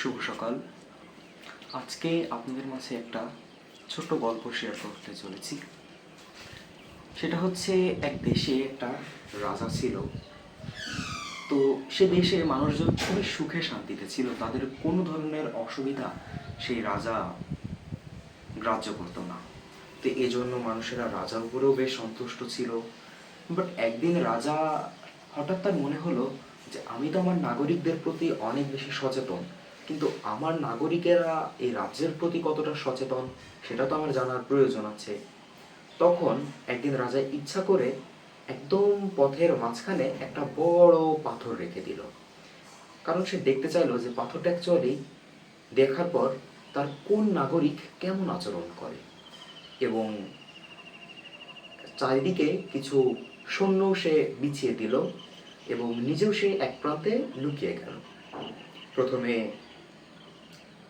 শুভ সকাল। আজকে আপনাদের মাঝে একটা ছোট্ট গল্প শেয়ার করতে চলেছি। সেটা হচ্ছে, এক দেশে একটা রাজা ছিল। তো সে দেশে মানুষজন খুবই সুখে শান্তিতে ছিল, তাদের কোনো ধরনের অসুবিধা সেই রাজা গ্রাহ্য করতো না। তো এজন্য মানুষেরা রাজার উপরেও বেশ সন্তুষ্ট ছিল। বাট একদিন রাজা হঠাৎ তার মনে হলো যে আমি তো আমার নাগরিকদের প্রতি অনেক বেশি সচেতন, কিন্তু আমার নাগরিকেরা এই রাজ্যের প্রতি কতটা সচেতন সেটা তো আমার জানার প্রয়োজন আছে। তখন একদিন রাজা ইচ্ছা করে একদম পথের মাঝখানে একটা বড় পাথর রেখে দিল। কারণ সে দেখতে চাইলো যে পাথরটা অ্যাকচুয়ালি দেখার পর তার কোন নাগরিক কেমন আচরণ করে। এবং চারিদিকে কিছু সৈন্য সে বিছিয়ে দিল এবং নিজেও সে এক প্রান্তে লুকিয়ে গেল। প্রথমে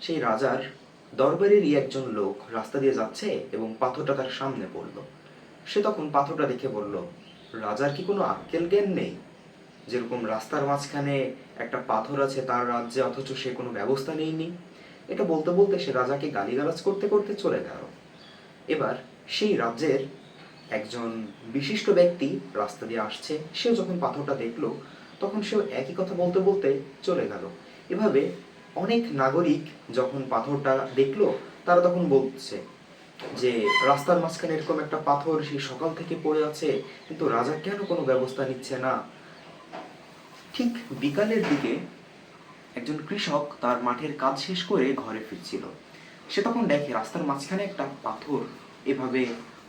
সেই রাজার দরবারেরই একজন লোক রাস্তা দিয়ে যাচ্ছে এবং পাথরটা তার সামনে পড়ল। সে তখন পাথরটা দেখে বলল, রাজার কি কোনো আক্কেল জ্ঞান নেই? যেরকম রাস্তার মাঝখানে একটা পাথর আছে তার রাজ্যে, অথচ সে কোনো ব্যবস্থা নেয়নি। এটা বলতে বলতে সে রাজাকে গালিগালাজ করতে করতে চলে গেল। এবার সেই রাজ্যের একজন বিশিষ্ট ব্যক্তি রাস্তা দিয়ে আসছে, সেও যখন পাথরটা দেখলো তখন সেও একই কথা বলতে বলতে চলে গেল। এভাবে অনেক নাগরিক যখন পাথরটা দেখলো তারা তখন বলছে যে রাস্তার মাঝখানে এরকম একটা পাথর সেই সকাল থেকে পড়ে আছে, কিন্তু রাজা কেন কোনো ব্যবস্থা নিচ্ছে না। ঠিক বিকালের দিকে একজন কৃষক তার মাঠের কাজ শেষ করে ঘরে ফিরছিল। সে তখন দেখে রাস্তার মাঝখানে একটা পাথর এভাবে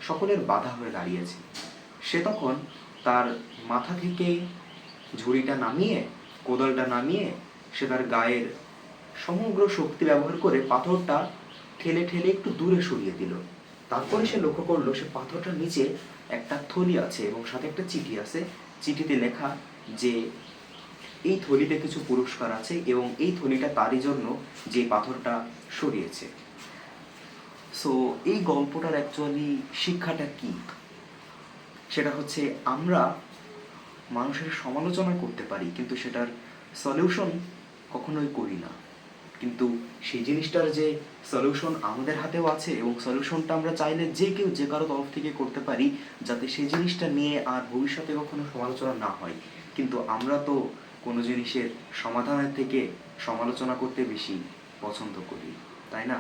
সকলের বাধা হয়ে দাঁড়িয়েছে। সে তখন তার মাথা থেকে ঝুড়িটা নামিয়ে, কোদালটা নামিয়ে, সে তার গায়ের সমগ্র শক্তি ব্যবহার করে পাথরটা ঠেলে ঠেলে একটু দূরে সরিয়ে দিল। তারপরে সে লক্ষ্য করলো সে পাথরটার নিচে একটা থলি আছে এবং সাথে একটা চিঠি আছে। চিঠিতে লেখা যে এই থলিতে কিছু পুরস্কার আছে এবং এই থলিটা তারই জন্য যে পাথরটা সরিয়েছে। সো এই গল্পটার অ্যাকচুয়ালি শিক্ষাটা কি? সেটা হচ্ছে, আমরা মানুষের সমালোচনা করতে পারি কিন্তু সেটার সলিউশন কখনোই করি না। কিন্তু সেই জিনিসটার যে সলিউশন আমাদের হাতেও আছে এবং সলিউশনটা আমরা চাইলে যে কেউ যে কারো তরফ থেকে করতে পারি, যাতে সেই জিনিসটা নিয়ে আর ভবিষ্যতে কখনো সমালোচনা না হয়। কিন্তু আমরা তো কোনো জিনিসের সমাধানের থেকে সমালোচনা করতে বেশি পছন্দ করি, তাই না?